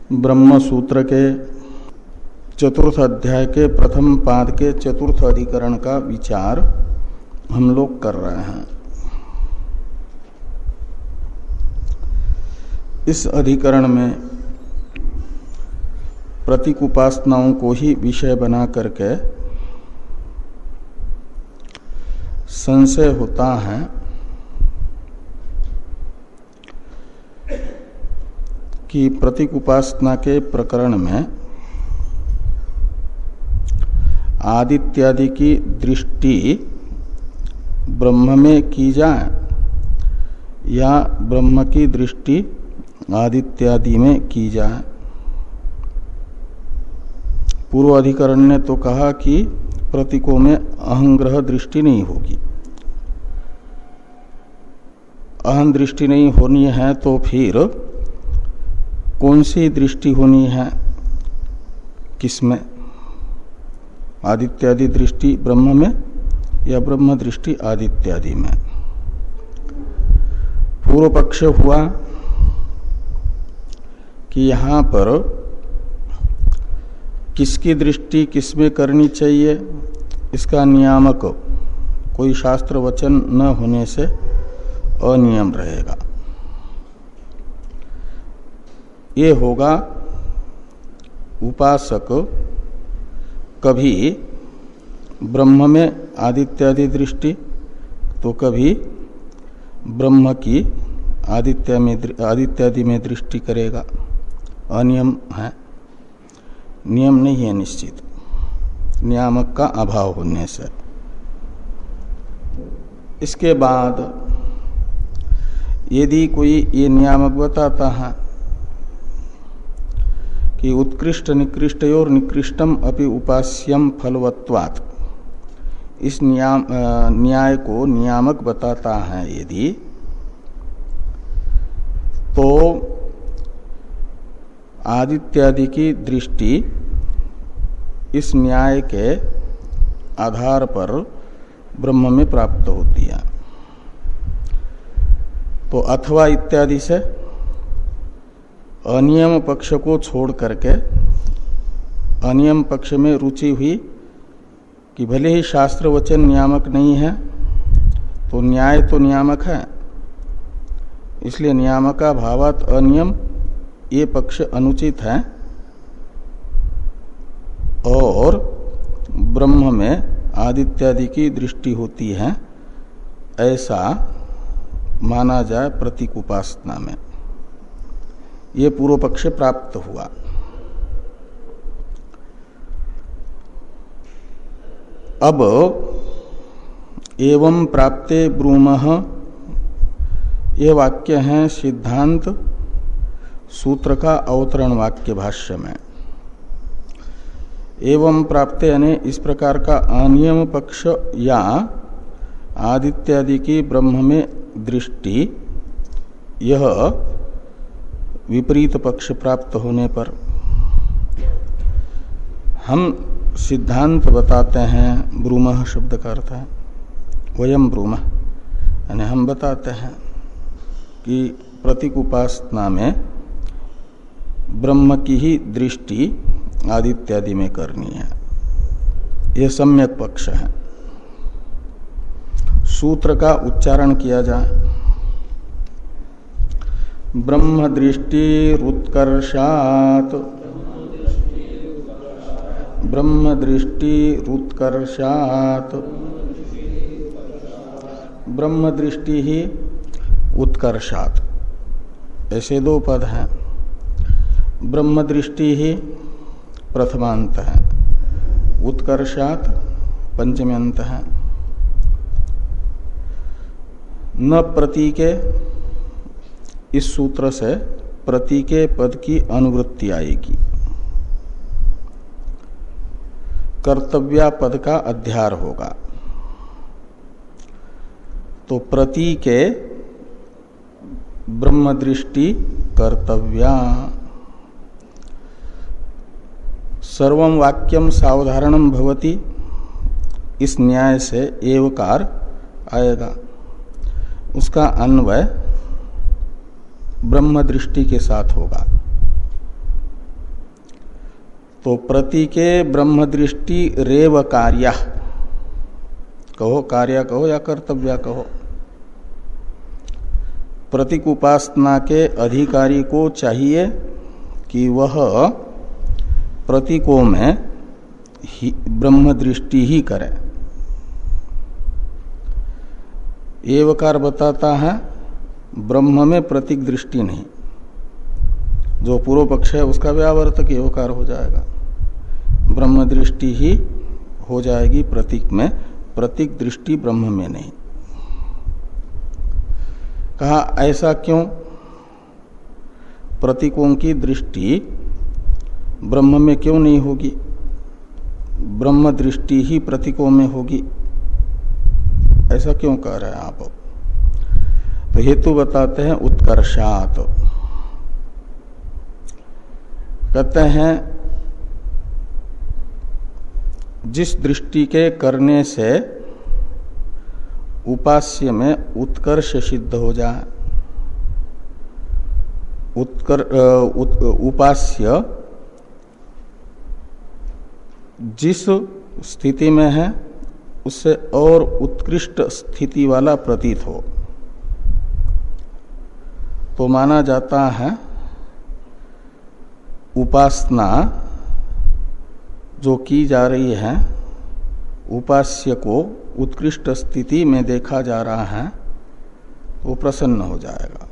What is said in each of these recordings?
ब्रह्म सूत्र के चतुर्थ अध्याय के प्रथम पाद के चतुर्थ अधिकरण का विचार हम लोग कर रहे हैं। इस अधिकरण में प्रतीक उपासनाओं को ही विषय बना करके संशय होता है कि प्रतीक उपासना के प्रकरण में आदित्यादि की दृष्टि ब्रह्म में की जाए या ब्रह्म की दृष्टि आदित्यादि में की जाए। पूर्व अधिकरण ने तो कहा कि प्रतीकों में अहंग्रह दृष्टि नहीं होगी। अहं दृष्टि नहीं होनी है तो फिर कौन सी दृष्टि होनी है? किसमें? आदित्यादि दृष्टि ब्रह्म में या ब्रह्म दृष्टि आदित्यादि में? पूर्व पक्ष हुआ कि यहाँ पर किसकी दृष्टि किसमें करनी चाहिए, इसका नियामक कोई शास्त्र वचन न होने से अनियम रहेगा। ये होगा उपासक कभी ब्रह्म में आदित्यादि दृष्टि तो कभी ब्रह्म की आदित्यादि में दृष्टि करेगा। अनियम है, नियम नहीं है निश्चित, नियामक का अभाव होने से। इसके बाद यदि कोई ये नियामक बताता है कि उत्कृष्ट निकृष्टयोर निकृष्टम अपि उपास्यम फलवत्वात्, इस न्याय को नियामक बताता है यदि, तो आदित्यादि की दृष्टि इस न्याय के आधार पर ब्रह्म में प्राप्त होती है। तो अथवा इत्यादि से अनियम पक्ष को छोड़ करके अनियम पक्ष में रुचि हुई कि भले ही शास्त्र वचन नियामक नहीं है तो न्याय तो नियामक है, इसलिए नियामका भावात अनियम ये पक्ष अनुचित है और ब्रह्म में आदित्यादि की दृष्टि होती है, ऐसा माना जाए प्रतीक उपासना में। ये पूर्व पक्ष प्राप्त हुआ। अब एवं प्राप्ते ब्रूमः, ये वाक्य है सिद्धांत सूत्र का अवतरण वाक्य भाष्य में। एवं प्राप्ते यानी इस प्रकार का अनियम पक्ष या आदित्यादि की ब्रह्म में दृष्टि, यह विपरीत पक्ष प्राप्त होने पर हम सिद्धांत बताते हैं। ब्रूमः शब्द का अर्थ है वयम ब्रूमः, यानी हम बताते हैं कि प्रतीक उपासना में ब्रह्म की ही दृष्टि आदित्यादि में करनी है। यह सम्यक पक्ष है। सूत्र का उच्चारण किया जाए। ब्रह्म दृष्टि रुत्कर्षात्, ब्रह्म दृष्टि रुत्कर्षात्, ब्रह्म दृष्टि ही उत्कर्षात्, ऐसे दो पद हैं। ब्रह्म दृष्टि ही प्रथमांत है, उत्कर्षात् पंचम्यंत है। न प्रतीके, इस सूत्र से प्रतीके पद की अनुवृत्ति आएगी, कर्तव्या पद का अध्यार होगा। तो प्रतीके ब्रह्म दृष्टि कर्तव्या। सर्वं वाक्यम सावधारणम भवति, इस न्याय से एवकार आएगा। उसका अन्वय ब्रह्म दृष्टि के साथ होगा। तो प्रतीके ब्रह्म दृष्टि रेव कार्य कहो, कार्य कहो या कर्तव्य कहो, प्रतीक उपासना के अधिकारी को चाहिए कि वह प्रतीकों में ब्रह्म दृष्टि ही करे। एवकार बताता है ब्रह्म में प्रतीक दृष्टि नहीं, जो पूर्व पक्ष है उसका व्यावर्तक एवकार हो जाएगा, ब्रह्म दृष्टि ही हो जाएगी प्रतीक में, प्रतीक दृष्टि ब्रह्म में नहीं। कहा ऐसा क्यों? प्रतीकों की दृष्टि ब्रह्म में क्यों नहीं होगी, ब्रह्म दृष्टि ही प्रतीकों में होगी, ऐसा क्यों कह रहे हैं आप? तो हेतु बताते हैं उत्कर्षात्। कहते हैं जिस दृष्टि के करने से उपास्य में उत्कर्ष सिद्ध हो जाए, उपास्य जिस स्थिति में है उससे और उत्कृष्ट स्थिति वाला प्रतीत हो, तो माना जाता है उपासना जो की जा रही है, उपास्य को उत्कृष्ट स्थिति में देखा जा रहा है, वो प्रसन्न हो जाएगा।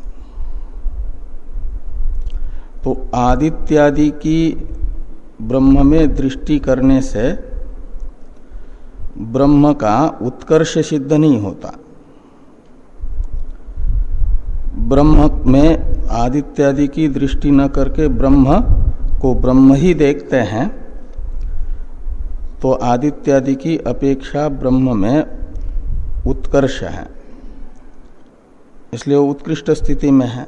तो आदित्यादि की ब्रह्म में दृष्टि करने से ब्रह्म का उत्कर्ष सिद्ध नहीं होता। ब्रह्म में आदित्यादि की दृष्टि न करके ब्रह्म को ब्रह्म ही देखते हैं, तो आदित्यादि की अपेक्षा ब्रह्म में उत्कर्ष है, इसलिए वो उत्कृष्ट स्थिति में है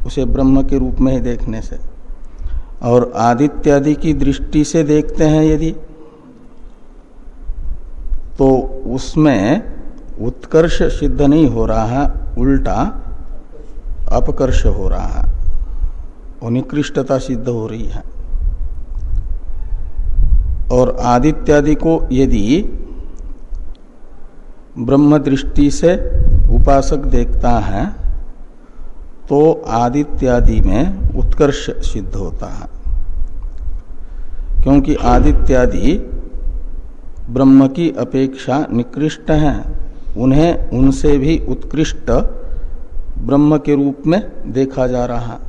उसे ब्रह्म के रूप में ही देखने से। और आदित्यादि की दृष्टि से देखते हैं यदि, तो उसमें उत्कर्ष सिद्ध नहीं हो रहा है, उल्टा अपकर्ष हो रहा है, और निकृष्टता सिद्ध हो रही है। और आदित्यादि को यदि ब्रह्म दृष्टि से उपासक देखता है तो आदित्यादि में उत्कर्ष सिद्ध होता है, क्योंकि आदित्यादि ब्रह्म की अपेक्षा निकृष्ट हैं, उन्हें उनसे भी उत्कृष्ट ब्रह्म के रूप में देखा जा रहा है।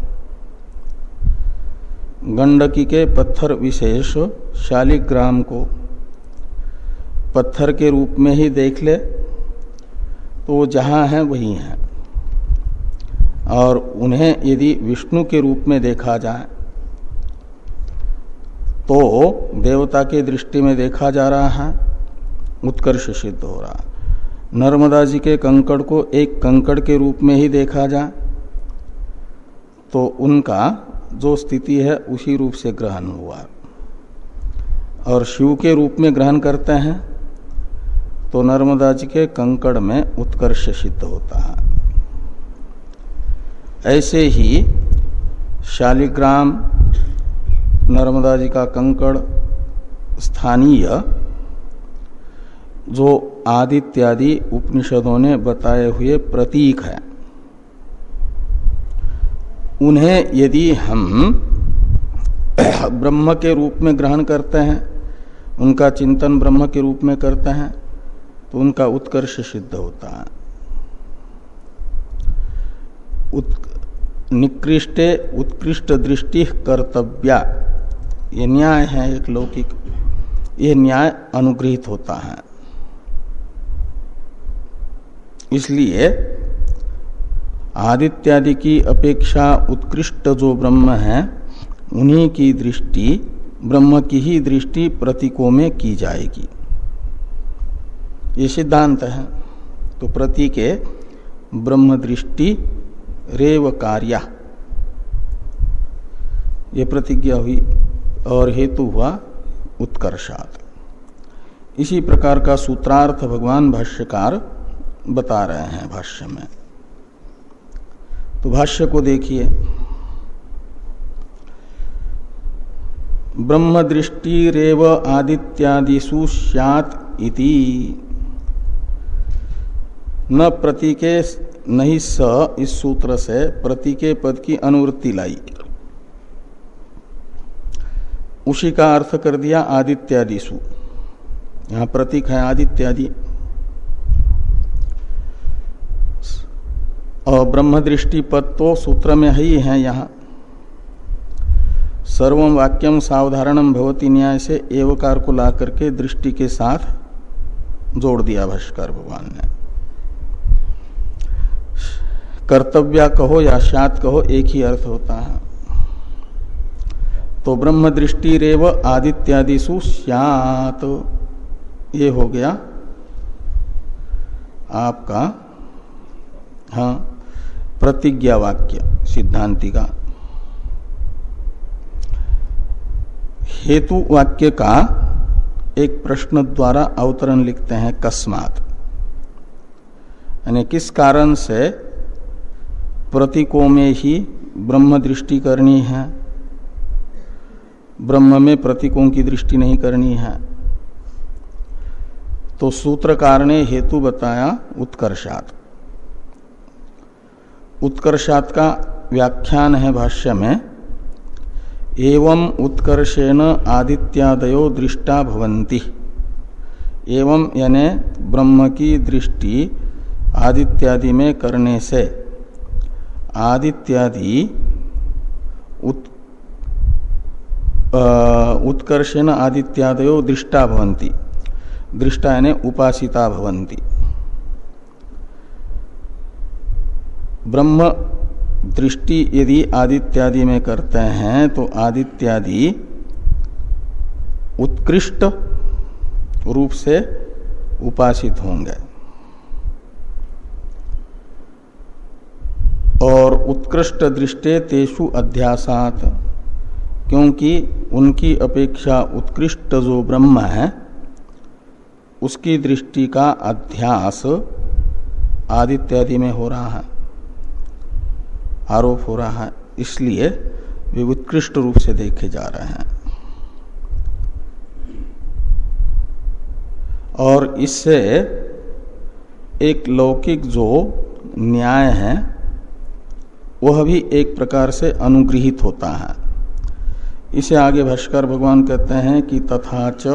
गंडकी के पत्थर विशेष शालिग्राम को पत्थर के रूप में ही देख ले तो जहाँ है वही है, और उन्हें यदि विष्णु के रूप में देखा जाए तो देवता के दृष्टि में देखा जा रहा है, उत्कर्ष सिद्ध हो रहा। नर्मदा जी के कंकड़ को एक कंकड़ के रूप में ही देखा जाए तो उनका जो स्थिति है उसी रूप से ग्रहण हुआ। और शिव के रूप में ग्रहण करते हैं तो नर्मदा जी के कंकड़ में उत्कर्ष सिद्ध होता है। ऐसे ही शालिग्राम, नर्मदा जी का कंकड़ स्थानीय जो आदित्यादि उपनिषदों ने बताए हुए प्रतीक है, उन्हें यदि हम ब्रह्म के रूप में ग्रहण करते हैं, उनका चिंतन ब्रह्म के रूप में करते हैं, तो उनका उत्कर्ष सिद्ध होता है। निकृष्टे उत्कृष्ट दृष्टि कर्तव्या, ये न्याय है एक लौकिक, ये न्याय अनुगृहीत होता है। इसलिए आदित्यादि की अपेक्षा उत्कृष्ट जो ब्रह्म है, उन्हीं की दृष्टि, ब्रह्म की ही दृष्टि प्रतीकों में की जाएगी, ये सिद्धांत है। तो प्रतीके ब्रह्म दृष्टि रेव कार्या, ये प्रतिज्ञा हुई और हेतु हुआ उत्कर्षात्। इसी प्रकार का सूत्रार्थ भगवान भाष्यकार बता रहे हैं भाष्य में। तो भाष्य को देखिए, ब्रह्म दृष्टिरेव आदित्यादिषु स्यात् इति न प्रतीके नहीं स, इस सूत्र से प्रतीके पद की अनुवृत्ति लाई, उसी का अर्थ कर दिया आदित्यादिषु। यहाँ प्रतीक है आदित्यादि, और ब्रह्म दृष्टि पद तो सूत्र में ही है। यहाँ सर्वम वाक्यम सावधारणम भवति न्याय से एवकार को ला करके दृष्टि के साथ जोड़ दिया भाष्कर भगवान ने। कर्तव्य कहो या शात कहो एक ही अर्थ होता है। तो ब्रह्म दृष्टि रेव आदित्यादिषु स्यात्, ये हो गया आपका हाँ प्रतिज्ञा वाक्य सिद्धांति का। हेतु वाक्य का एक प्रश्न द्वारा अवतरण लिखते हैं कस्मात्, यानी किस कारण से प्रतीकों में ही ब्रह्म दृष्टि करनी है, ब्रह्म में प्रतीकों की दृष्टि नहीं करनी है। तो सूत्रकार ने हेतु बताया उत्कर्षात्। उत्कर्षात् का व्याख्यान है भाष्य में, एवं उत्कर्षेण आदित्यादयो दृष्टा भवन्ति। एवं यानी ब्रह्म की दृष्टि आदित्यादि में करने से आदित्यादि उत्कर्षेण आदित्यादयो दृष्टा भवन्ति, दृष्टा यानी उपासिता भवन्ति। ब्रह्म दृष्टि यदि आदित्यादि में करते हैं तो आदित्यादि उत्कृष्ट रूप से उपासित होंगे, और उत्कृष्ट दृष्टे तेषु अध्यासात्, क्योंकि उनकी अपेक्षा उत्कृष्ट जो ब्रह्म है उसकी दृष्टि का अध्यास आदित्यादि में हो रहा है, आरोप हो रहा है, इसलिए वे उत्कृष्ट रूप से देखे जा रहे हैं। और इससे एक लौकिक जो न्याय है वह भी एक प्रकार से अनुगृहित होता है। इसे आगे भाष्कर भगवान कहते हैं कि तथा च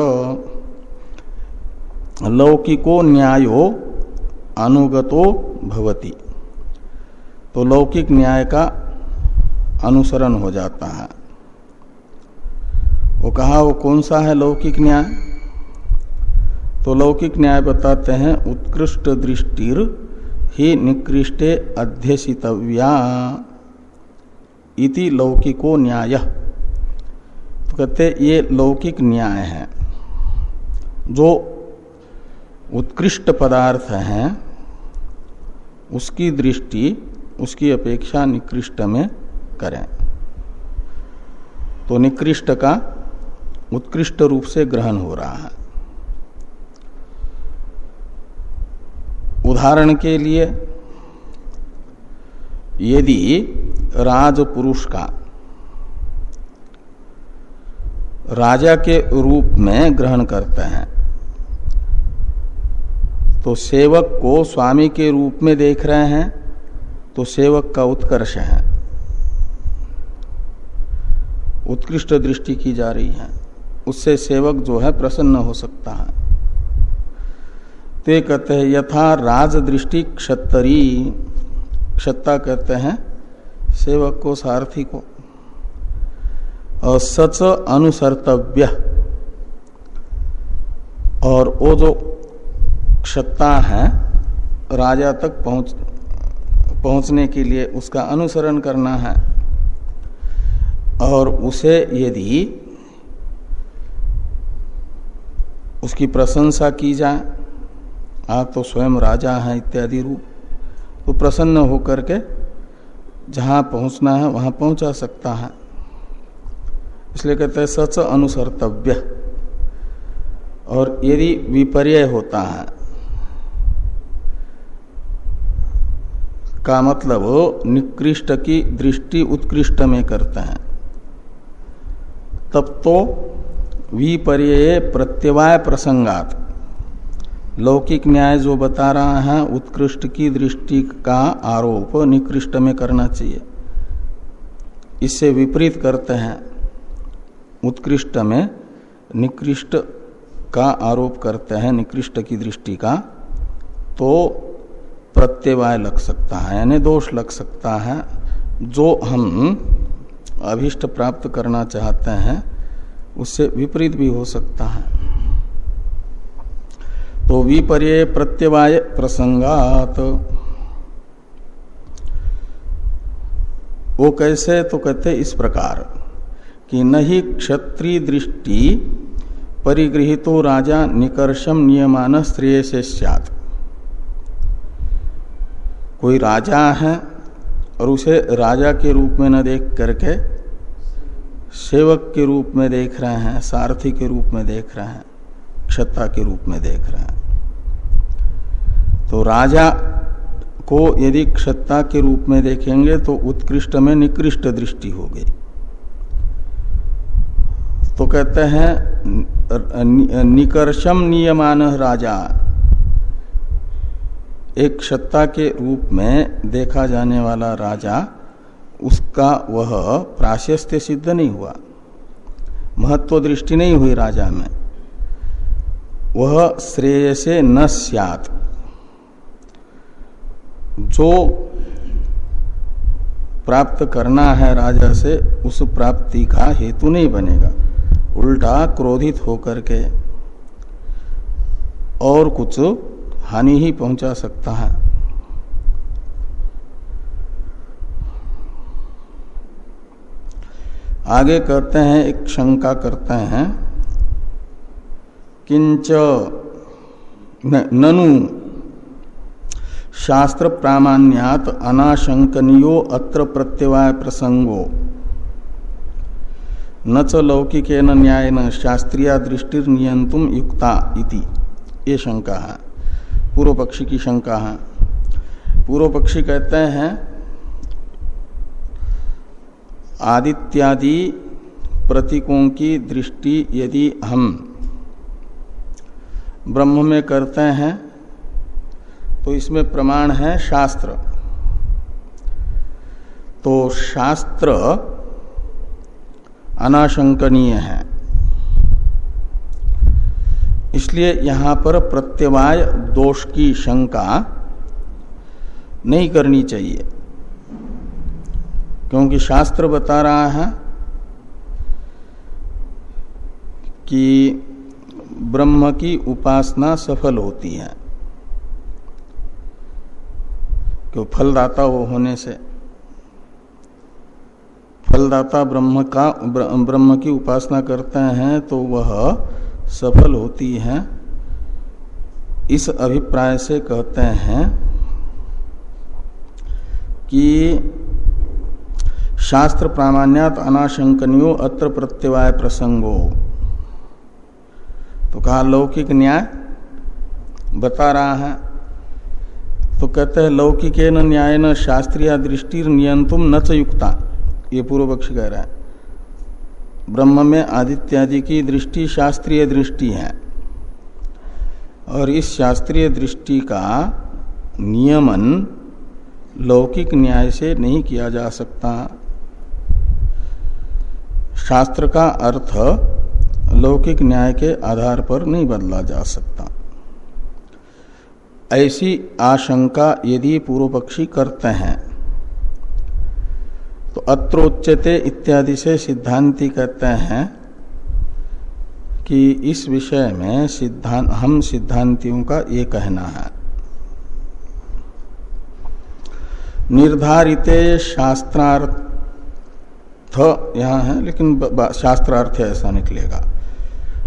लौकिको न्यायो अनुगतो भवति, तो लौकिक न्याय का अनुसरण हो जाता है। वो कहा वो कौन सा है लौकिक न्याय? तो लौकिक न्याय बताते हैं उत्कृष्ट दृष्टिर ही निकृष्टे अध्यसितव्या इति लौकिको न्याय। तो कहते ये लौकिक न्याय है, जो उत्कृष्ट पदार्थ हैं उसकी दृष्टि उसकी अपेक्षा निकृष्ट में करें, तो निकृष्ट का उत्कृष्ट रूप से ग्रहण हो रहा है। उदाहरण के लिए यदि राजपुरुष का राजा के रूप में ग्रहण करते हैं तो सेवक को स्वामी के रूप में देख रहे हैं, तो सेवक का उत्कर्ष है, उत्कृष्ट दृष्टि की जा रही है, उससे सेवक जो है प्रसन्न हो सकता है। ते कहते हैं यथा राज दृष्टि क्षत्तरी, क्षत्ता कहते हैं सेवक को, सारथी को, और सच अनुसर्तव्य, और वो जो क्षत्ता है राजा तक पहुंचने के लिए उसका अनुसरण करना है, और उसे यदि उसकी प्रशंसा की जाए, आप तो स्वयं राजा हैं इत्यादि रूप, तो प्रसन्न होकर के जहाँ पहुँचना है वहाँ पहुँचा सकता है। इसलिए कहते हैं सच अनुसर्तव्य। और यदि विपर्य होता है का मतलब निकृष्ट की दृष्टि उत्कृष्ट में करते हैं, तब तो विपर्यय प्रत्यवाय प्रसंगात लौकिक न्याय जो बता रहा है उत्कृष्ट की दृष्टि का आरोप निकृष्ट में करना चाहिए। इससे विपरीत करते हैं, उत्कृष्ट में निकृष्ट का आरोप करते हैं, निकृष्ट की दृष्टि का, तो प्रत्यवाय लग सकता है, यानी दोष लग सकता है। जो हम अभिष्ट प्राप्त करना चाहते हैं उससे विपरीत भी हो सकता है। तो विपर्यय प्रत्यवाय प्रसंगात वो कैसे, तो कहते इस प्रकार कि नहीं क्षत्रिय दृष्टि परिगृहीतो राजा निकर्षम नियमान श्रेयसे स्यात्। कोई राजा है और उसे राजा के रूप में न देख करके सेवक के रूप में देख रहे हैं, सारथी के रूप में देख रहे हैं, क्षत्ता के रूप में देख रहे हैं, तो राजा को यदि क्षत्ता के रूप में देखेंगे तो उत्कृष्ट में निकृष्ट दृष्टि होगी। तो कहते हैं निकर्षम नियमान राजा, एक क्षत्ता के रूप में देखा जाने वाला राजा, उसका वह प्राशस्त्य सिद्ध नहीं हुआ, महत्व दृष्टि नहीं हुई राजा में, वह श्रेयसे न स्यात्, जो प्राप्त करना है राजा से उस प्राप्ति का हेतु नहीं बनेगा, उल्टा क्रोधित होकर के और कुछ हानि ही पहुंचा सकता है। आगे कहते हैं, एक शंका करते हैं, किंच ननु शास्त्र प्रामाण्यात अनाशंकनीयो अत्र प्रत्यवाय प्रसंगो न च लौकिकेन न्यायेन शास्त्रीय दृष्टिर नियंतुम युक्ता इति, ये शंका है, पूर्व पक्षी की शंका है। पूर्व पक्षी कहते हैं आदित्यादि प्रतीकों की दृष्टि यदि हम ब्रह्म में करते हैं तो इसमें प्रमाण है शास्त्र। तो शास्त्र अनाशंकनीय है, इसलिए यहां पर प्रत्यवाय दोष की शंका नहीं करनी चाहिए, क्योंकि शास्त्र बता रहा है कि ब्रह्म की उपासना सफल होती है, क्यों फलदाता वो होने से, फलदाता ब्रह्म की उपासना करते हैं तो वह सफल होती है। इस अभिप्राय से कहते हैं कि शास्त्र प्रामाण्यात अनाशंकनीयो अत्र प्रत्यवाय प्रसंगो, तो कहा लौकिक न्याय बता रहा है, तो कहते हैं लौकिकेन न्यायेन शास्त्रीय दृष्टि नियंतुम न च युक्ता, ये पूर्व पक्ष कह रहा है। ब्रह्म में आदित्यादि की दृष्टि शास्त्रीय दृष्टि है और इस शास्त्रीय दृष्टि का नियमन लौकिक न्याय से नहीं किया जा सकता। शास्त्र का अर्थ लौकिक न्याय के आधार पर नहीं बदला जा सकता। ऐसी आशंका यदि पूर्व पक्षी करते हैं तो अत्रोच्यते इत्यादि से सिद्धांती कहते हैं कि इस विषय में हम सिद्धांतियों का ये कहना है, निर्धारिते शास्त्रार्थ यहाँ है लेकिन शास्त्रार्थ शास्त्रार्थ ऐसा निकलेगा,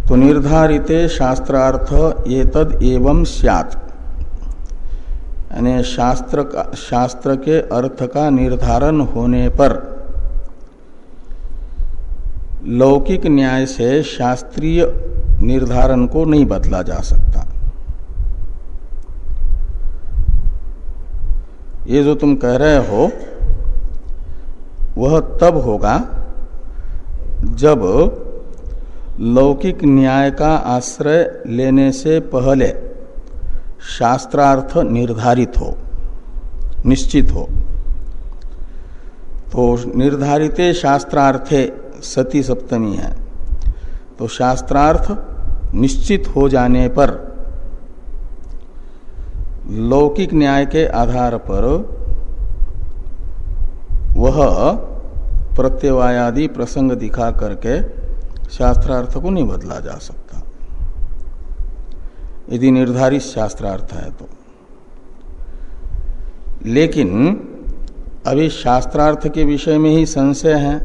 तो निर्धारिते शास्त्रार्थ ये तद एवं स्यात्, यानी शास्त्र के अर्थ का निर्धारण होने पर लौकिक न्याय से शास्त्रीय निर्धारण को नहीं बदला जा सकता। ये जो तुम कह रहे हो वह तब होगा जब लौकिक न्याय का आश्रय लेने से पहले शास्त्रार्थ निर्धारित हो, निश्चित हो। तो निर्धारिते शास्त्रार्थे सती सप्तमी है। तो शास्त्रार्थ निश्चित हो जाने पर लौकिक न्याय के आधार पर वह प्रत्यवायादि प्रसंग दिखा करके शास्त्रार्थ को नहीं बदला जा सकता, यदि निर्धारित शास्त्रार्थ है तो। लेकिन अभी शास्त्रार्थ के विषय में ही संशय है,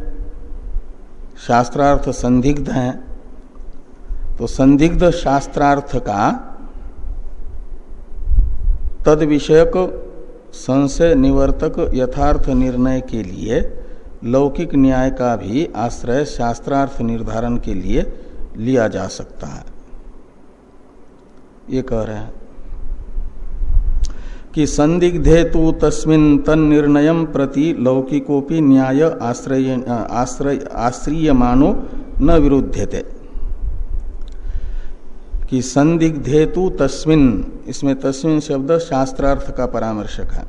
शास्त्रार्थ संदिग्ध है। तो संदिग्ध शास्त्रार्थ का तद विषयक संशय निवर्तक यथार्थ निर्णय के लिए लौकिक न्याय का भी आश्रय शास्त्रार्थ निर्धारण के लिए लिया जा सकता है। ये कह रहे हैं कि संदिग्धे तु तस्मिन् तन्निर्णयं प्रति लौकिकोपि न्याय आश्रयमानो न विरुध्यते। कि संदिग्धे तु तस्मिन्, इसमें तस्मिन् शब्द शास्त्रार्थ का परामर्शक है।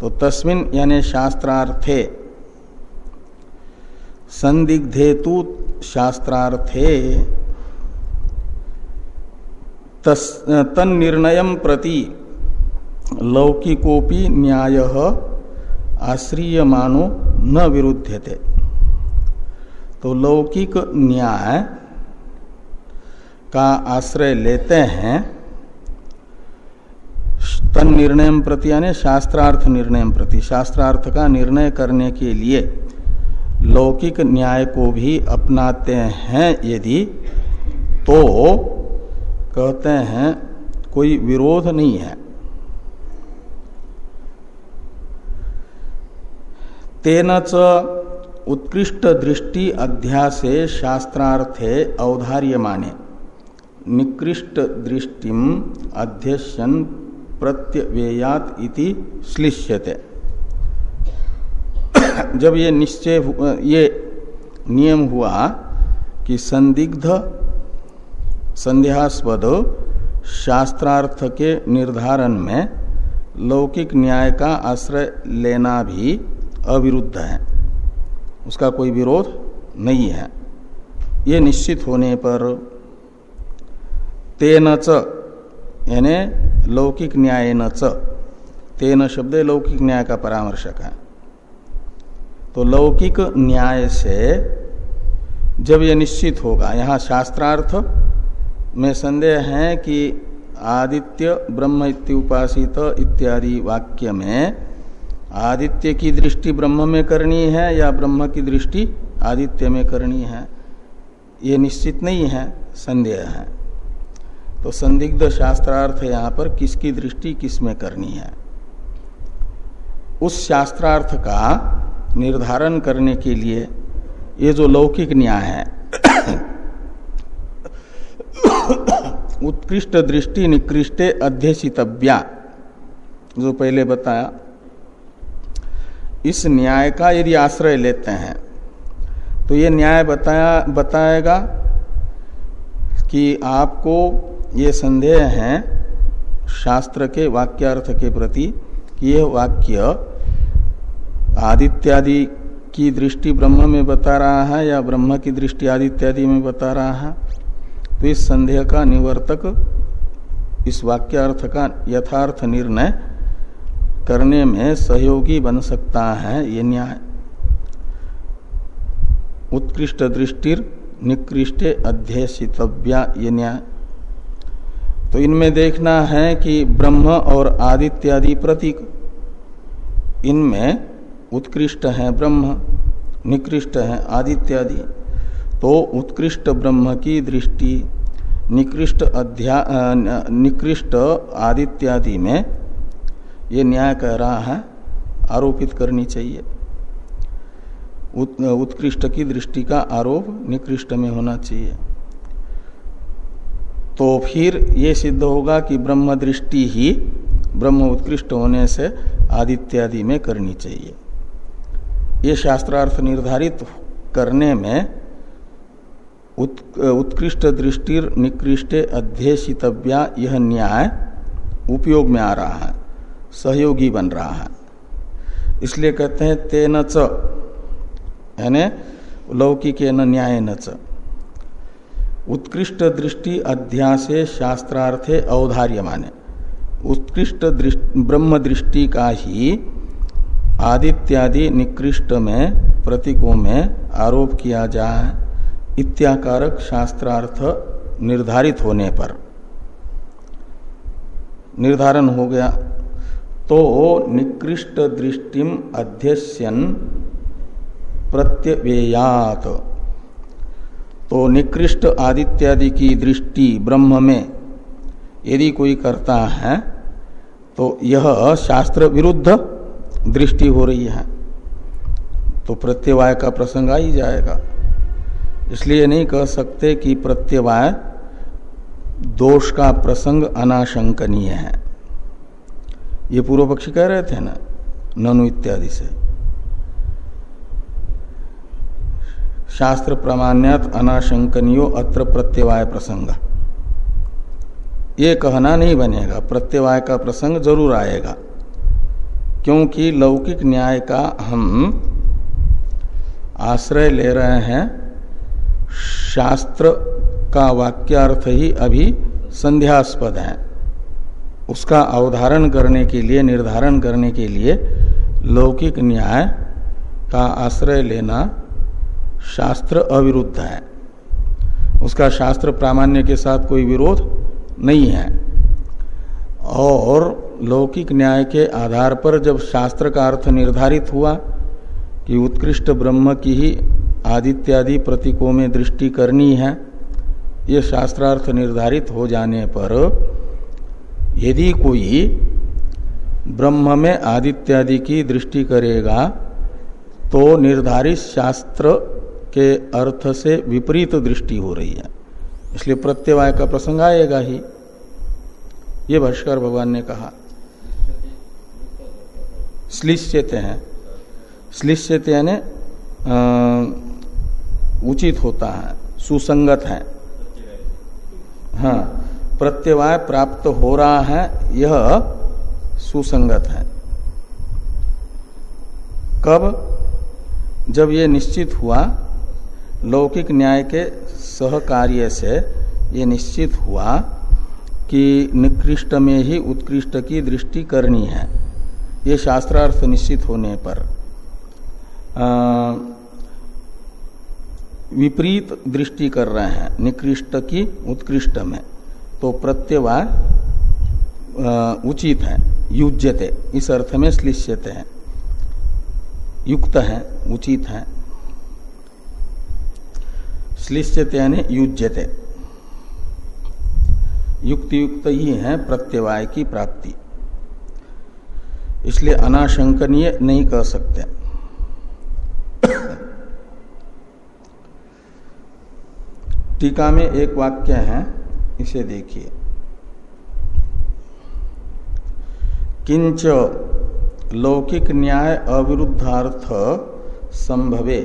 तो तस्मिन् यानी शास्त्रार्थे, संदिग्धे तु शास्त्रार्थे तन्निर्णयं प्रति लौकिकोपि न्याय आश्रियमानो न विरुध्यते। तो लौकिक न्याय का आश्रय लेते हैं तन्निर्णय प्रति यानी शास्त्रार्थ निर्णय प्रति, शास्त्रार्थ का निर्णय करने के लिए लौकिक न्याय को भी अपनाते हैं यदि, तो कहते हैं कोई विरोध नहीं है। तेन च उत्कृष्ट दृष्टि अध्यासे शास्त्रार्थे औदार्यमाने निकृष्ट दृष्टिम अध्यक्शन प्रत्यवेयात इति श्लिष्यते। जब ये निश्चय, ये नियम हुआ कि संदिग्ध संदेहास्पद शास्त्रार्थ के निर्धारण में लौकिक न्याय का आश्रय लेना भी अविरुद्ध है, उसका कोई विरोध नहीं है। ये निश्चित होने पर तेन च यानी लौकिक न्यायेन च, तेन शब्द लौकिक न्याय का परामर्शक है। तो लौकिक न्याय से जब ये निश्चित होगा, यहाँ शास्त्रार्थ में संदेह है कि आदित्य ब्रह्म इत्युपासित इत्यादि वाक्य में आदित्य की दृष्टि ब्रह्म में करनी है या ब्रह्म की दृष्टि आदित्य में करनी है, ये निश्चित नहीं है, संदेह है। तो संदिग्ध शास्त्रार्थ यहाँ पर किसकी दृष्टि किस में करनी है, उस शास्त्रार्थ का निर्धारण करने के लिए ये जो लौकिक न्याय है उत्कृष्ट दृष्टि निकृष्टे अध्यसितव्या, जो पहले बताया, इस न्याय का यदि आश्रय लेते हैं तो ये न्याय बताएगा कि आपको ये संदेह है शास्त्र के वाक्यार्थ के प्रति कि यह वाक्य आदित्यादि की दृष्टि ब्रह्म में बता रहा है या ब्रह्म की दृष्टि आदित्यादि में बता रहा है। तो इस संदेह का निवर्तक, इस वाक्यार्थ का यथार्थ निर्णय करने में सहयोगी बन सकता है ये न्याय। उत्कृष्ट दृष्टिर निकृष्टे अध्यसितव्या, ये न्याय। तो इनमें देखना है कि ब्रह्म और आदित्यादि प्रतीक, इनमें उत्कृष्ट है ब्रह्म, निकृष्ट है आदित्यादि। तो उत्कृष्ट ब्रह्म की दृष्टि निकृष्ट आदित्यादि में ये न्याय कह रहा है आरोपित करनी चाहिए। उत्कृष्ट की दृष्टि का आरोप निकृष्ट में होना चाहिए। तो फिर ये सिद्ध होगा कि ब्रह्म दृष्टि ही ब्रह्म उत्कृष्ट होने से आदित्यादि में करनी चाहिए। ये शास्त्रार्थ निर्धारित करने में उत्कृष्ट दृष्टिर निकृष्टे अध्येषितव्या यह न्याय उपयोग में आ रहा है, सहयोगी बन रहा है। इसलिए कहते हैं तेन च, यानी लौकिकेन न्यायेन च उत्कृष्ट दृष्टि अध्यासे शास्त्रार्थे औदार्य माने, उत्कृष्ट ब्रह्म दृष्टि का ही आदित्यादि निकृष्ट में प्रतीकों में आरोप किया जाए इत्याकारक शास्त्रार्थ निर्धारित होने पर निर्धारण हो गया। तो निकृष्ट दृष्टिम अध्यस्यन प्रत्यवेयात, तो निकृष्ट आदित्यादि की दृष्टि ब्रह्म में यदि कोई करता है तो यह शास्त्र विरुद्ध दृष्टि हो रही है, तो प्रत्यवाय का प्रसंग आ ही जाएगा। इसलिए नहीं कह सकते कि प्रत्यवाय दोष का प्रसंग अनाशंकनीय है। ये पूर्व पक्षी कह रहे थे ना, ननु इत्यादि से शास्त्र प्रमाण्यात अनाशंकनीयो अत्र प्रत्यवाय प्रसंग, ये कहना नहीं बनेगा। प्रत्यवाय का प्रसंग जरूर आएगा, क्योंकि लौकिक न्याय का हम आश्रय ले रहे हैं, शास्त्र का वाक्यार्थ ही अभी संध्यास्पद है, उसका अवधारण करने के लिए, निर्धारण करने के लिए लौकिक न्याय का आश्रय लेना शास्त्र अविरुद्ध है, उसका शास्त्र प्रामाण्य के साथ कोई विरोध नहीं है। और लौकिक न्याय के आधार पर जब शास्त्र का अर्थ निर्धारित हुआ कि उत्कृष्ट ब्रह्म की ही आदित्यादि प्रतीकों में दृष्टि करनी है, ये शास्त्रार्थ निर्धारित हो जाने पर यदि कोई ब्रह्म में आदित्यादि की दृष्टि करेगा तो निर्धारित शास्त्र के अर्थ से विपरीत दृष्टि हो रही है, इसलिए प्रत्यवाय का प्रसंग आएगा ही। ये भाष्कर भगवान ने कहा। श्लिष्यते हैं, श्लिष्यते यानी उचित होता है, सुसंगत है। हाँ, प्रत्यवाय प्राप्त हो रहा है, यह सुसंगत है। कब? जब ये निश्चित हुआ, लौकिक न्याय के सहकार्य से ये निश्चित हुआ कि निकृष्ट में ही उत्कृष्ट की दृष्टि करनी है, ये शास्त्रार्थ निश्चित होने पर विपरीत दृष्टि कर रहे हैं निकृष्ट की उत्कृष्ट में, तो प्रत्यवाय उचित है, युज्यते, इस अर्थ में श्लिष्यते है, युक्त है, उचित है। श्लिष्यते यानी युज्यते, युक्ति युक्त ही है प्रत्यवाय की प्राप्ति, इसलिए अनाशंकनीय नहीं कह सकते। टीका में एक वाक्य है, इसे देखिए। किंच लौकिक न्याय अविरुद्धार्थ संभवे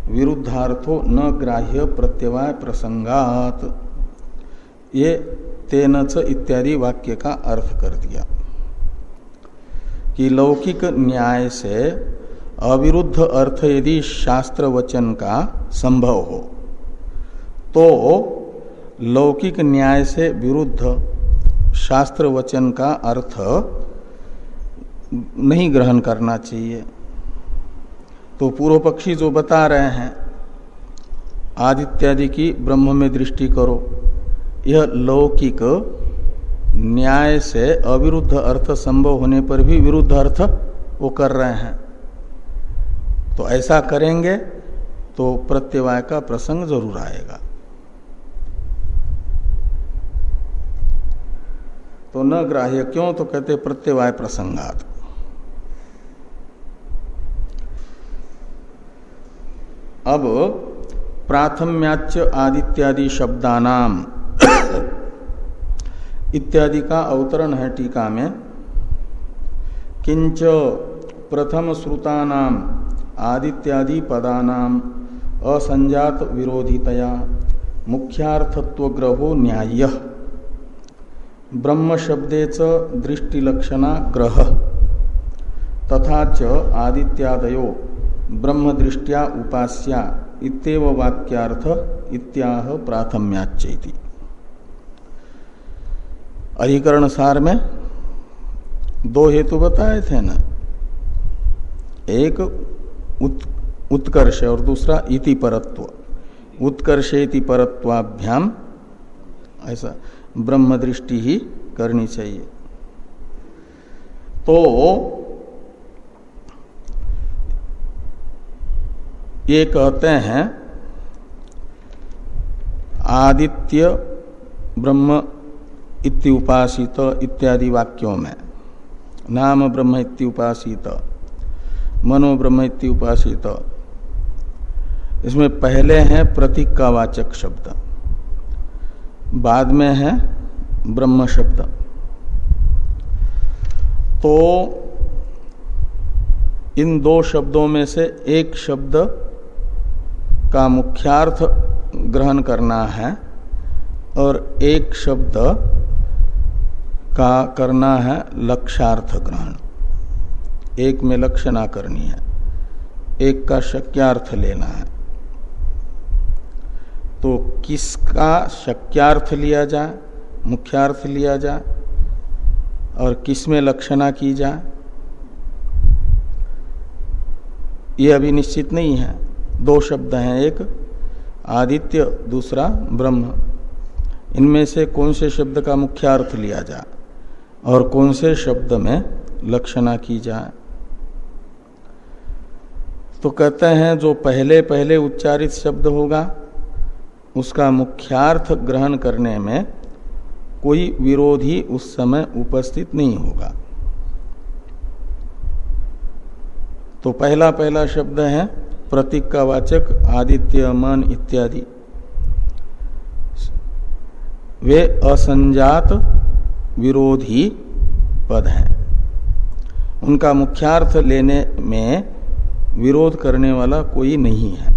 विरुद्धार्थो न ग्राह्य प्रत्यवाय प्रसंगात, ये तेनच इत्यादि वाक्य का अर्थ कर दिया कि लौकिक न्याय से अविरुद्ध अर्थ यदि शास्त्र वचन का संभव हो तो लौकिक न्याय से विरुद्ध शास्त्र वचन का अर्थ नहीं ग्रहण करना चाहिए। तो पूर्व पक्षी जो बता रहे हैं आदित्यादि की ब्रह्म में दृष्टि करो, यह लौकिक न्याय से अविरुद्ध अर्थ संभव होने पर भी विरुद्ध अर्थ वो कर रहे हैं, तो ऐसा करेंगे तो प्रत्यवाय का प्रसंग जरूर आएगा। तो न ग्राह्य क्यों? तो कहते प्रत्यवाय प्रसंगात। अब प्राथम्याच्च आदित्यादि शब्दानाम इत्यादि का अवतरण है टीका में। किंच प्रथम श्रुतानाम आदित्यादि पदानाम असंजात विरोधितया मुख्यार्थत्वग्रहो न्याय्य ब्रह्म शब्देच दृष्टिलक्षणा ग्रह तथा च आदित्यादयो ब्रह्मदृष्ट्या उपास्या इत्येव वाक्यार्थ इत्याह प्राथम्याच्चैति। अधिकरण सार में दो हेतु बताए थे ना, एक उत्कर्ष और दूसरा इति परत्व। उत्कर्षेति परत्वाभ्याम ऐसा ब्रह्म दृष्टि ही करनी चाहिए। तो ये कहते हैं आदित्य ब्रह्म इत्युपासित इत्यादि वाक्यों में नाम ब्रह्म इत्युपासित, मनो ब्रह्म इत्युपासित, इसमें पहले है प्रतीक का वाचक शब्द, बाद में है ब्रह्म शब्द। तो इन दो शब्दों में से एक शब्द का मुख्यार्थ ग्रहण करना है और एक शब्द का करना है लक्ष्यार्थ ग्रहण। एक में लक्षणा करनी है, एक का शक्यार्थ लेना है। तो किसका शक्यार्थ लिया जाए, मुख्यार्थ लिया जाए और किस में लक्षणा की जाए, ये अभी निश्चित नहीं है। दो शब्द हैं, एक आदित्य दूसरा ब्रह्म। इनमें से कौन से शब्द का मुख्यार्थ लिया जाए और कौन से शब्द में लक्षणा की जाए। तो कहते हैं जो पहले पहले उच्चारित शब्द होगा उसका मुख्यार्थ ग्रहण करने में कोई विरोधी उस समय उपस्थित नहीं होगा। तो पहला पहला शब्द है प्रतीक का वाचक आदित्य मन इत्यादि, वे असंजात विरोधी पद हैं। उनका मुख्यार्थ लेने में विरोध करने वाला कोई नहीं है,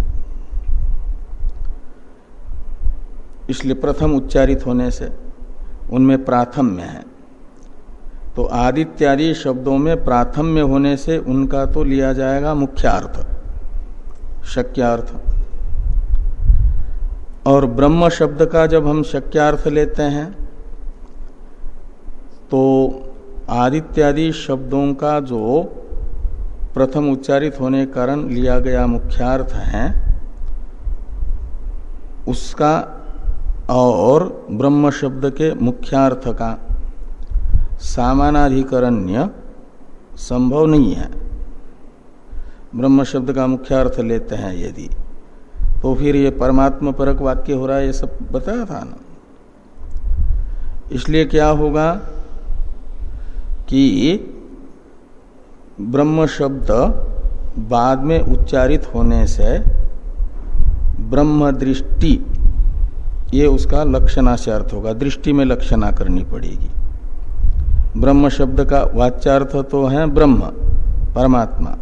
इसलिए प्रथम उच्चारित होने से उनमें प्राथम्य है। तो आदित्यादि शब्दों में प्राथम्य होने से उनका तो लिया जाएगा मुख्यार्थ, शक्यार्थ। और ब्रह्म शब्द का जब हम शक्यार्थ लेते हैं तो आदित्यादि शब्दों का जो प्रथम उच्चारित होने के कारण लिया गया मुख्यार्थ है उसका और ब्रह्म शब्द के मुख्यार्थ का सामानाधिकरण्य संभव नहीं है। ब्रह्म शब्द का मुख्यार्थ लेते हैं यदि, तो फिर ये परमात्मा परक वाक्य हो रहा है, ये सब बताया था ना। इसलिए क्या होगा कि ब्रह्म शब्द बाद में उच्चारित होने से ब्रह्म दृष्टि ये उसका लक्षणा से अर्थ होगा, दृष्टि में लक्षणा करनी पड़ेगी। ब्रह्म शब्द का वाच्यार्थ तो है ब्रह्म परमात्मा,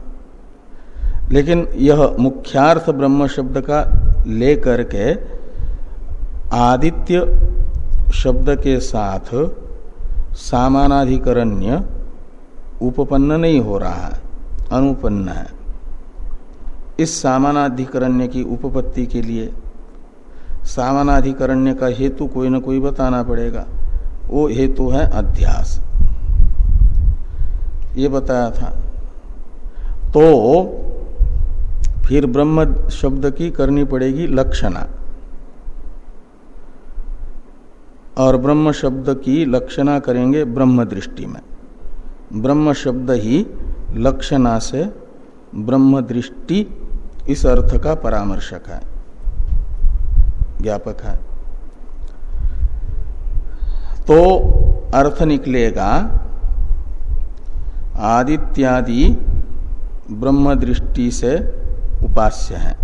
लेकिन यह मुख्यार्थ ब्रह्म शब्द का ले करके आदित्य शब्द के साथ सामानाधिकरण्य उपपन्न नहीं हो रहा है, अनुपन्न है। इस सामानाधिकरण्य की उपपत्ति के लिए सामानाधिकरण्य का हेतु कोई न कोई बताना पड़ेगा। वो हेतु है अध्यास, ये बताया था। तो फिर ब्रह्म शब्द की करनी पड़ेगी लक्षणा, और ब्रह्म शब्द की लक्षणा करेंगे ब्रह्म दृष्टि में। ब्रह्म शब्द ही लक्षणा से ब्रह्म दृष्टि इस अर्थ का परामर्शक है, ज्ञापक है। तो अर्थ निकलेगा आदित्यादि ब्रह्म दृष्टि से उपास्य है,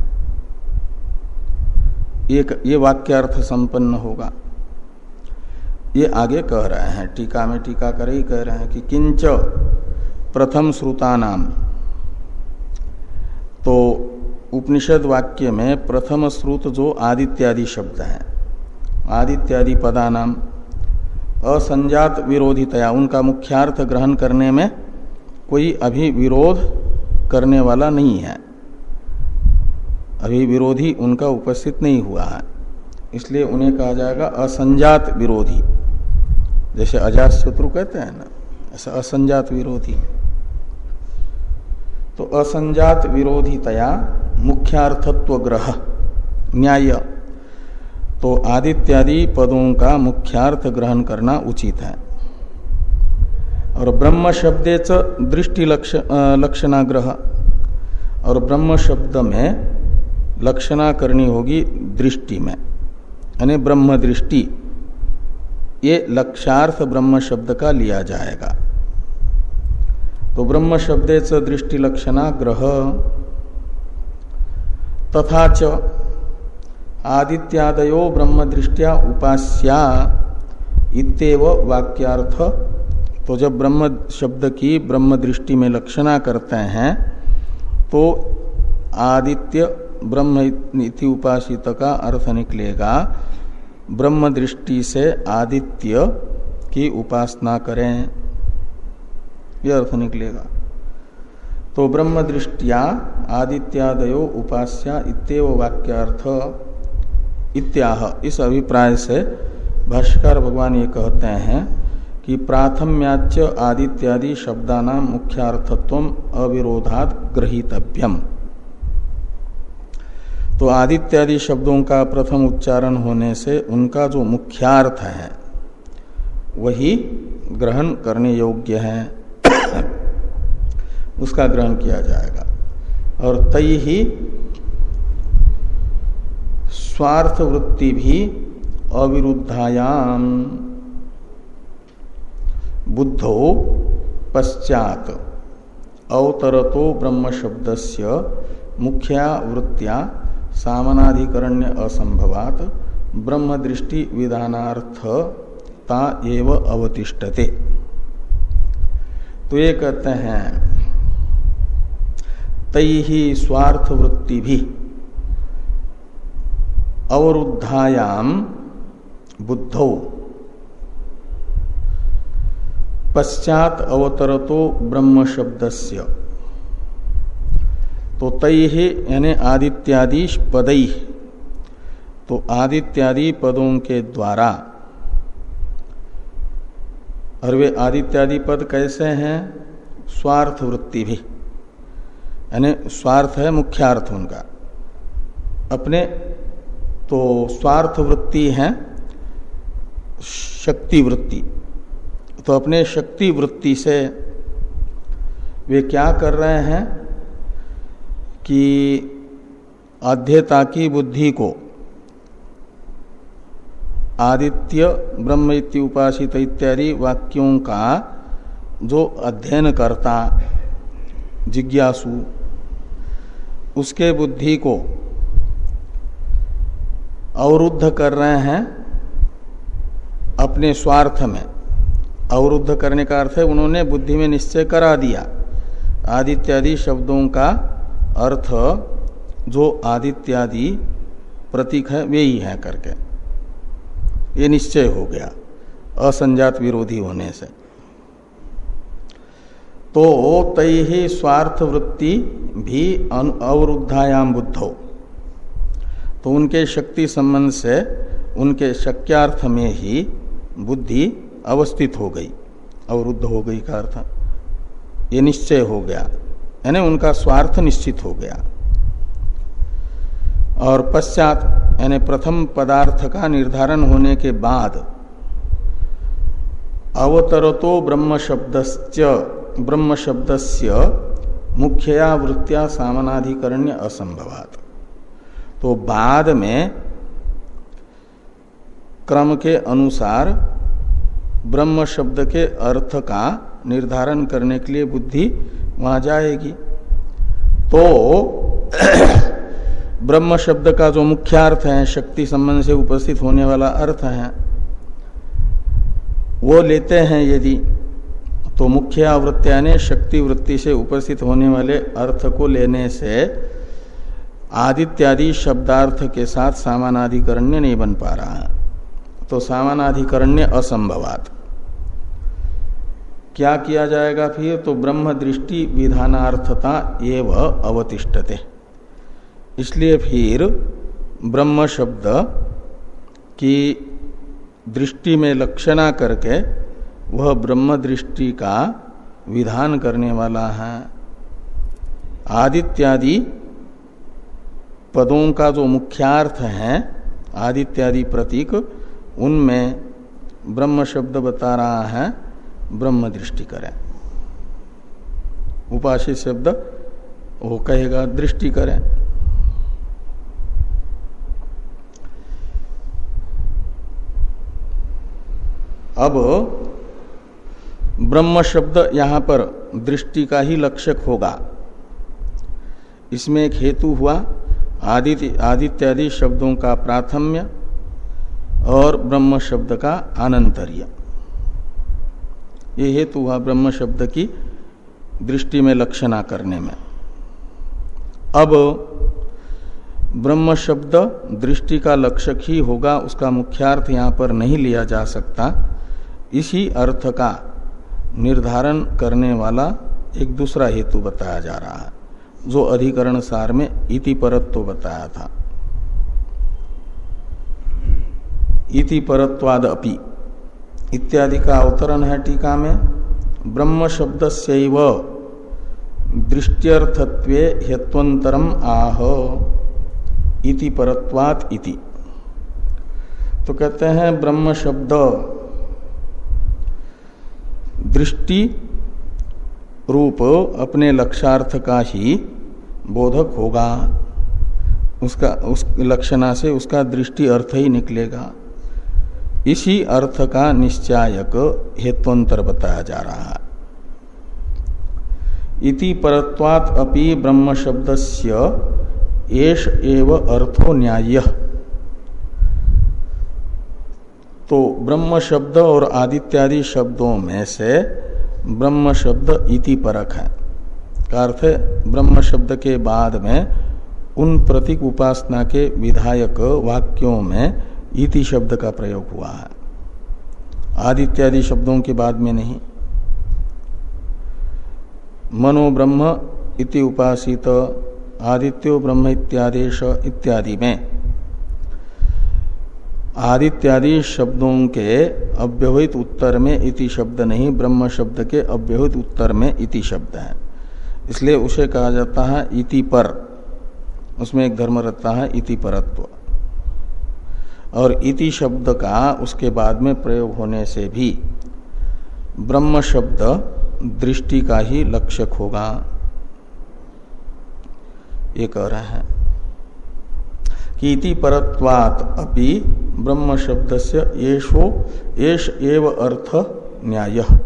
ये वाक्यार्थ संपन्न होगा। ये आगे कह रहे हैं, टीका में टीकाकार ही कह रहे हैं कि किंच प्रथम श्रुतानाम, तो उपनिषद वाक्य में प्रथम श्रुत जो आदित्यादि शब्द हैं, आदित्यादि पदानाम असंजात विरोधितया, उनका मुख्यार्थ ग्रहण करने में कोई अभी विरोध करने वाला नहीं है, अभी विरोधी उनका उपस्थित नहीं हुआ है, इसलिए उन्हें कहा जाएगा असंजात विरोधी। जैसे अजातशत्रु कहते हैं ना, ऐसा असंजात विरोधी। तो असंजात विरोधितया मुख्यार्थत्व ग्रह न्याय, तो आदित्यादि पदों का मुख्यार्थ ग्रहण करना उचित है। और ब्रह्म शब्देच दृष्टि लक्षणाग्रह, और ब्रह्म शब्द में लक्षणा करनी होगी दृष्टि में, यानी ब्रह्म दृष्टि, ये लक्षार्थ ब्रह्म शब्द का लिया जाएगा। तो ब्रह्म शब्देच दृष्टि लक्षणा ग्रह तथा च आदित्यादयो ब्रह्म दृष्टिया उपास्या इत्येव वाक्यार्थ। तो जब ब्रह्म शब्द की ब्रह्म दृष्टि में लक्षणा करते हैं तो आदित्य ब्रह्म इति उपासित का अर्थ निकलेगा ब्रह्म दृष्टि से आदित्य की उपासना करें, यह अर्थ निकलेगा। तो ब्रह्म दृष्टिया आदित्यादयो उपास्या इत्येव वाक्यार्थ इत्याह। इस अभिप्राय से भाष्यकार भगवान ये कहते हैं कि प्राथम्याच आदित्यादि शब्दानां मुख्यार्थत्वम अविरोधात् ग्रहीतव्यम। तो आदित्यादि शब्दों का प्रथम उच्चारण होने से उनका जो मुख्यार्थ है वही ग्रहण करने योग्य है, उसका ग्रहण किया जाएगा। और तई ही स्वार्थ वृत्ति भी अविरुद्धायाम बुद्धो पश्चात अवतरतो ब्रह्म शब्दस्य मुख्या वृत्त्या सामनाधिकरण्य असंभवात ब्रह्म दृष्टि विधानार्थता एव अवतिष्ठते। तो ये कहते हैं तई ही स्वार्थ वृत्ति भी अवरुद्धायाम बुद्धौ पश्चात अवतरतो ब्रह्म शब्दस्य। तो तई ही यानी आदित्यादि पदई, तो आदित्यादि पदों के द्वारा, और वे आदित्यादि पद कैसे हैं? स्वार्थ वृत्ति भी, यानी स्वार्थ है मुख्यार्थ उनका अपने। तो स्वार्थ वृत्ति है शक्ति वृत्ति, तो अपने शक्ति वृत्ति से वे क्या कर रहे हैं कि अध्येता की बुद्धि को आदित्य ब्रह्म इति उपासित इत्यादि वाक्यों का जो अध्ययन करता जिज्ञासु, उसके बुद्धि को अवरुद्ध कर रहे हैं अपने स्वार्थ में। अवरुद्ध करने का अर्थ है उन्होंने बुद्धि में निश्चय करा दिया आदित्यादि शब्दों का अर्थ जो आदित्यादि प्रतीक है वे ही है करके, ये निश्चय हो गया असंजात विरोधी होने से। तो तई ही स्वार्थ वृत्ति भी अवरुद्धायाम बुद्धौ, तो उनके शक्ति संबंध से उनके शक्यार्थ में ही बुद्धि अवस्थित हो गई, अवरुद्ध हो गई का अर्थ ये निश्चय हो गया, यानी उनका स्वार्थ निश्चित हो गया। और पश्चात यानी प्रथम पदार्थ का निर्धारण होने के बाद अवतरतो ब्रह्म शब्दस्य मुख्यया वृत्त्या सामनाधिकरण्य असंभवात्। तो बाद में क्रम के अनुसार ब्रह्म शब्द के अर्थ का निर्धारण करने के लिए बुद्धि वहां जाएगी। तो ब्रह्म शब्द का जो मुख्यार्थ है शक्ति संबंध से उपस्थित होने वाला अर्थ है वो लेते हैं यदि, तो मुख्य वृत्ति यानी शक्ति वृत्ति से उपस्थित होने वाले अर्थ को लेने से आदित्यादि शब्दार्थ के साथ सामानाधिकरण्य नहीं बन पा रहा है, तो सामानाधिकरण्य असंभवात क्या किया जाएगा फिर? तो ब्रह्म दृष्टि विधानार्थता एव अवतिष्ठते। इसलिए फिर ब्रह्म शब्द की दृष्टि में लक्षणा करके वह ब्रह्म दृष्टि का विधान करने वाला है। आदित्यादि पदों का जो मुख्यार्थ है, आदित्यादि प्रतीक, उनमें ब्रह्म शब्द बता रहा है ब्रह्म दृष्टि करें। उपासित शब्द वो कहेगा दृष्टि करें। अब ब्रह्म शब्द यहां पर दृष्टि का ही लक्षक होगा। इसमें एक हेतु हुआ आदित्यादि शब्दों का प्राथम्य और ब्रह्म शब्द का अनंतर्य। ये हेतु हुआ ब्रह्म शब्द की दृष्टि में लक्षणा करने में। अब ब्रह्म शब्द दृष्टि का लक्षक ही होगा, उसका मुख्यार्थ यहाँ पर नहीं लिया जा सकता। इसी अर्थ का निर्धारण करने वाला एक दूसरा हेतु बताया जा रहा है, जो अधिकरण सार में इति परत्व बताया था। इति परत्वाद अपि इत्यादि का अवतरण है टीका में। ब्रह्म शब्दस्यैव दृष्ट्यर्थत्वे ह्यत्वंतरम आह इति परत्वात् इति। तो कहते हैं ब्रह्म शब्द दृष्टि रूप अपने लक्षार्थ का ही बोधक होगा, उसका उस लक्षणा से उसका दृष्टि अर्थ ही निकलेगा। इसी अर्थ का निश्चायक हेत्वंतर बताया जा रहा है। इति परत्वात् अपि ब्रह्म शब्दस्य एष एव अर्थो न्याय्यः। तो ब्रह्म शब्द और आदित्यादि शब्दों में से ब्रह्म शब्द इति परक है का अर्थ है ब्रह्म शब्द के बाद में उन प्रतीक उपासना के विधायक वाक्यों में इति शब्द का प्रयोग हुआ है, आदित्यादि शब्दों के बाद में नहीं। मनो ब्रह्म इति उपासित आदित्यो ब्रह्म इत्यादेश इत्यादि में आदित्यादि शब्दों के अव्यवहित उत्तर में इति शब्द नहीं, ब्रह्म शब्द के अव्यवहित उत्तर में इति शब्द है, इसलिए उसे कहा जाता है इति पर। उसमें एक धर्म रहता है इति परत्व। और इति शब्द का उसके बाद में प्रयोग होने से भी ब्रह्म शब्द दृष्टि का ही लक्षक होगा, ये कह रहे हैं कि इति परत्वात् अपि ब्रह्म शब्दस्य एष एव अर्थ न्यायः।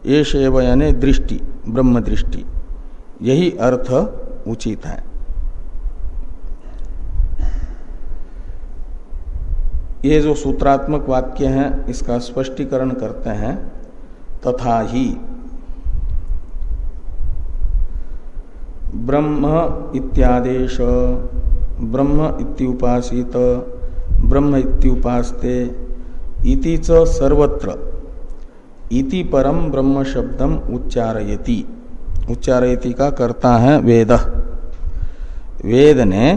एष एव यानी दृष्टि, ब्रह्म दृष्टि, यही अर्थ उचित है। ये जो सूत्रात्मक वाक्य हैं इसका स्पष्टीकरण करते हैं। तथा ही ब्रह्म इत्यादेश ब्रह्म इत्युपासित ब्रह्म इत्युपास्ते इति च सर्वत्र इति परम ब्रह्म शब्दम उच्चारयति। उच्चारयति का करता है वेद। वेद ने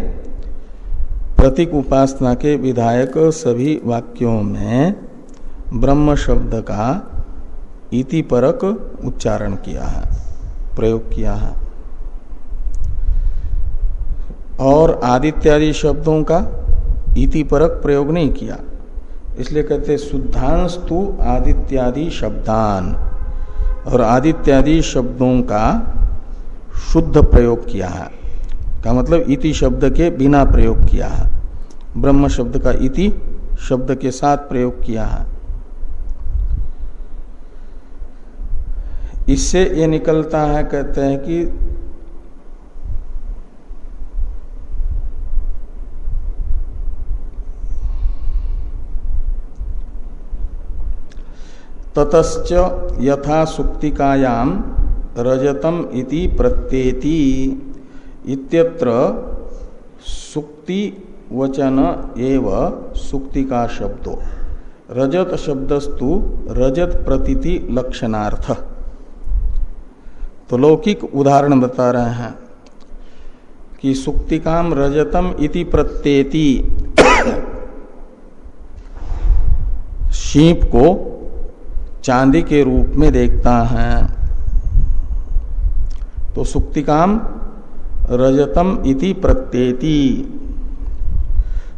प्रतीक उपासना के विधायक सभी वाक्यों में ब्रह्म शब्द का इति परक उच्चारण किया है, प्रयोग किया है। और आदित्यादि शब्दों का इति परक प्रयोग नहीं किया, इसलिए कहते शुद्धांस्तु आदित्यादि शब्दान, और आदित्यादि शब्दों का शुद्ध प्रयोग किया है, का मतलब इति शब्द के बिना प्रयोग किया है। ब्रह्म शब्द का इति शब्द के साथ प्रयोग किया है। इससे ये निकलता है, कहते हैं कि ततश्च यथा सुक्तिकायाम रजतम इति प्रत्येति इत्यत्र सुक्ति वचन एव सुक्ति का शब्दो रजत शब्दस्तु रजत प्रतीति लक्षणार्थ। तो लौकिक उदाहरण बता रहे हैं कि सुक्तिकाम रजतम इति प्रत्येति, शीप को चांदी के रूप में देखता है। तो सुक्तिकाम रजतम इति प्रत्येति,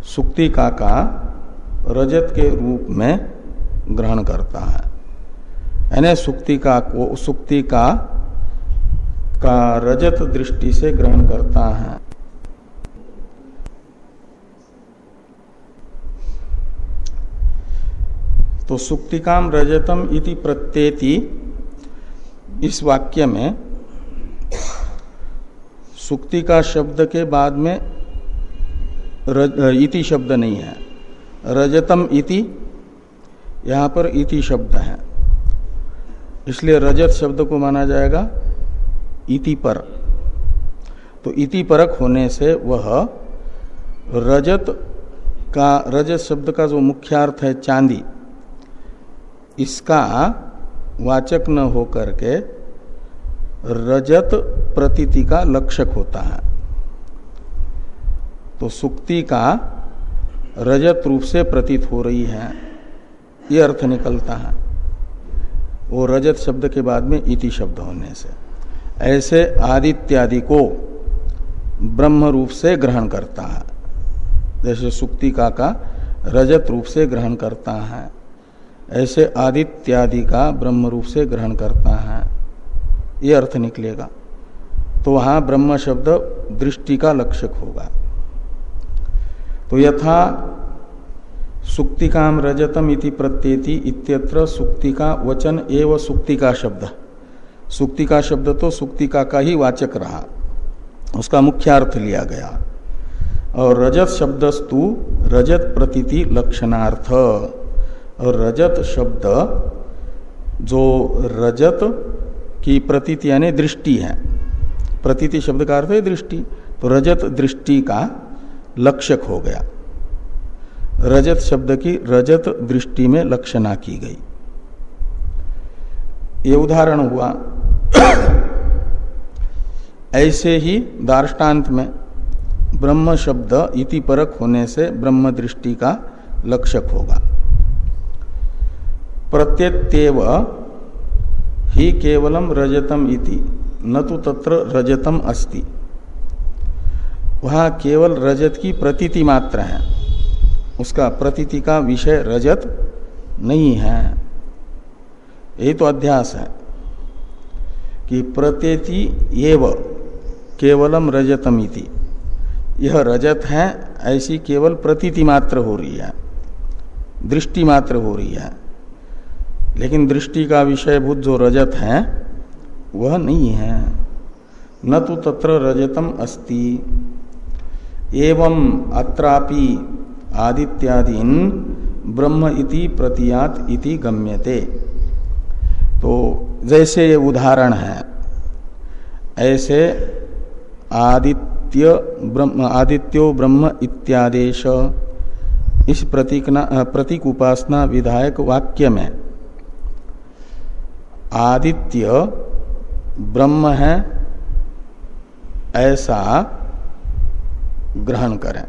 सुक्तिका का रजत के रूप में ग्रहण करता है, यानी सुक्तिका को सुक्तिका का रजत दृष्टि से ग्रहण करता है। तो सुक्तिकाम रजतम इति प्रत्येति, इस वाक्य में सुक्तिका शब्द के बाद में इति शब्द नहीं है, रजतम इति, यहाँ पर इति शब्द है, इसलिए रजत शब्द को माना जाएगा इति पर। तो इति परक होने से वह रजत शब्द का जो मुख्यार्थ है चांदी, इसका वाचक न होकर के रजत प्रतीति का लक्षक होता है। तो सुक्ति का रजत रूप से प्रतीत हो रही है, ये अर्थ निकलता है वो रजत शब्द के बाद में इति शब्द होने से। ऐसे आदित्यादि को ब्रह्म रूप से ग्रहण करता है, जैसे सुक्तिका का रजत रूप से ग्रहण करता है, ऐसे आदित्यादि का ब्रह्म रूप से ग्रहण करता है, ये अर्थ निकलेगा। तो वहां ब्रह्म शब्द दृष्टि का लक्षक होगा। तो यथा सुक्तिकाम रजतम इति प्रत्येति इत्यत्र सुक्तिका वचन एव सुक्तिका शब्द, सुक्तिका शब्द तो सुक्तिका का ही वाचक रहा, उसका मुख्यार्थ लिया गया। और रजत शब्दस्तु रजत प्रतीति लक्षणार्थ, और रजत शब्द जो रजत की प्रतीति यानी दृष्टि है, प्रतीति शब्द का अर्थ है दृष्टि, तो रजत दृष्टि का लक्षक हो गया। रजत शब्द की रजत दृष्टि में लक्षणा की गई, ये उदाहरण हुआ। ऐसे ही दार्ष्टान्त में ब्रह्म शब्द इति परक होने से ब्रह्म दृष्टि का लक्षक होगा। प्रत्येत्येव ही केवलम रजतम इति न तो तत्र रजतम अस्ति, वहां केवल रजत की प्रतीति मात्र है, उसका प्रतीति का विषय रजत नहीं है। यही तो अध्यास है कि प्रत्येति एव केवलम रजतम इति, यह रजत है ऐसी केवल प्रतीति मात्र हो रही है, दृष्टि मात्र हो रही है, लेकिन दृष्टि का विषयभूत जो रजत है वह नहीं है। न तो तत्र रजतम अस्ति एवं अत्रापि आदित्यादीन ब्रह्म इति प्रतीयात इति गम्यते। तो जैसे ये उदाहरण है, ऐसे आदित्यो ब्रह्म इत्यादेश, इस प्रतीक उपासना विधायक वाक्य में आदित्य ब्रह्म है ऐसा ग्रहण करें,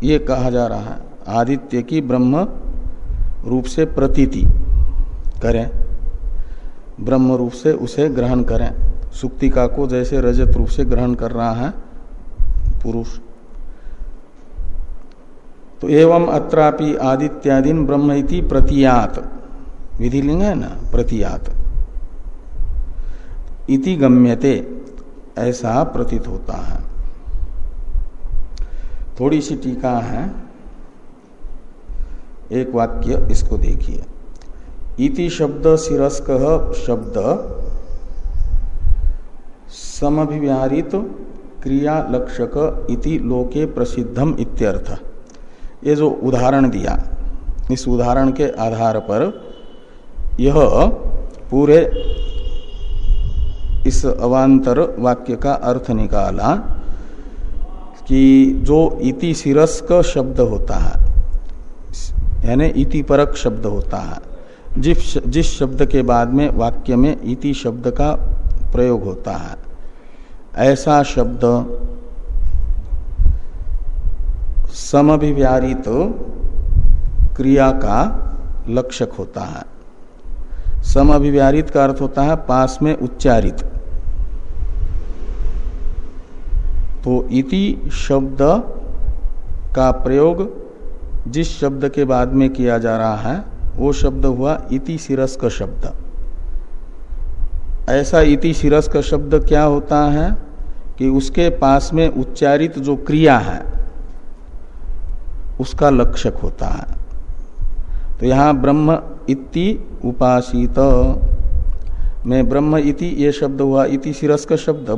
ये कहा जा रहा है। आदित्य की ब्रह्म रूप से प्रतीति करें, ब्रह्म रूप से उसे ग्रहण करें, सुक्तिका को जैसे रजत रूप से ग्रहण कर रहा है पुरुष। तो एवं अत्रापि आदित्यादीन ब्रह्म इति प्रतीयात, विधिलिंग है ना, प्रतीयात इति गम्यते, ऐसा प्रतीत होता है। थोड़ी सी टीका है, एक वाक्य इसको देखिए। इति शब्द शिरस्कः शब्द समभिव्याहृत क्रिया लक्षक इति लोके प्रसिद्धम इत्यर्थ। ये जो उदाहरण दिया, इस उदाहरण के आधार पर यह पूरे इस अवांतर वाक्य का अर्थ निकाला कि जो इति शिरस्क शब्द होता है, यानी इति परक शब्द होता है, जिस शब्द के बाद में वाक्य में इति शब्द का प्रयोग होता है, ऐसा शब्द समभिव्याहृत क्रिया का लक्षक होता है। समभिव्याहृत का अर्थ होता है पास में उच्चारित। तो इति शब्द का प्रयोग जिस शब्द के बाद में किया जा रहा है वो शब्द हुआ इति शिरस्क शब्द। ऐसा इति शिरस्क शब्द क्या होता है कि उसके पास में उच्चारित जो क्रिया है उसका लक्षक होता है। तो यहाँ ब्रह्म इति उपासित में ब्रह्म इति ये शब्द हुआ इति शिरस्क शब्द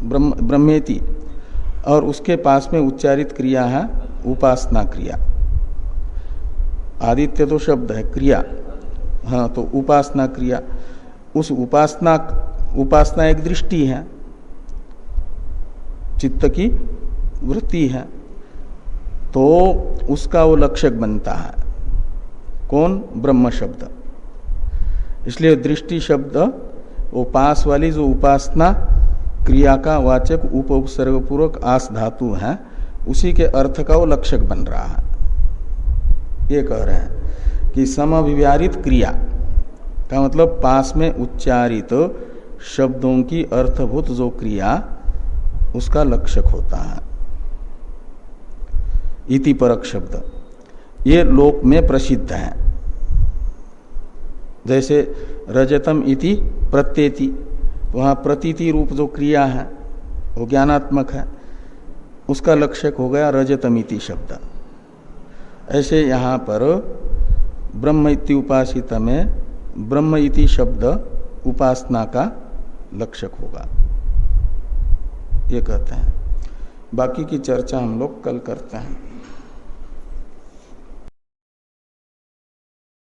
ब्रह्मेति, और उसके पास में उच्चारित क्रिया है उपासना क्रिया। आदित्य तो शब्द है, क्रिया हाँ, तो उपासना क्रिया। उस उपासना एक दृष्टि है, चित्त की वृत्ति है, तो उसका वो लक्षक बनता है। कौन? ब्रह्म शब्द। इसलिए दृष्टि शब्द वो पास वाली जो उपासना क्रिया का वाचक उपसर्ग पूर्वक आस धातु है, उसी के अर्थ का वो लक्षक बन रहा है। ये कह रहे हैं कि समभिव्याहृत क्रिया का मतलब पास में उच्चारित शब्दों की अर्थभूत जो क्रिया उसका लक्षक होता है इति परक शब्द। ये लोक में प्रसिद्ध है। जैसे रजतम इति प्रत्येति, वहाँ प्रतीति रूप जो क्रिया है वो ज्ञानात्मक है, उसका लक्षक हो गया रजतमिति शब्द। ऐसे यहाँ पर ब्रह्म इति उपासित में ब्रह्म इति शब्द उपासना का लक्षक होगा, ये कहते हैं। बाकी की चर्चा हम लोग कल करते हैं।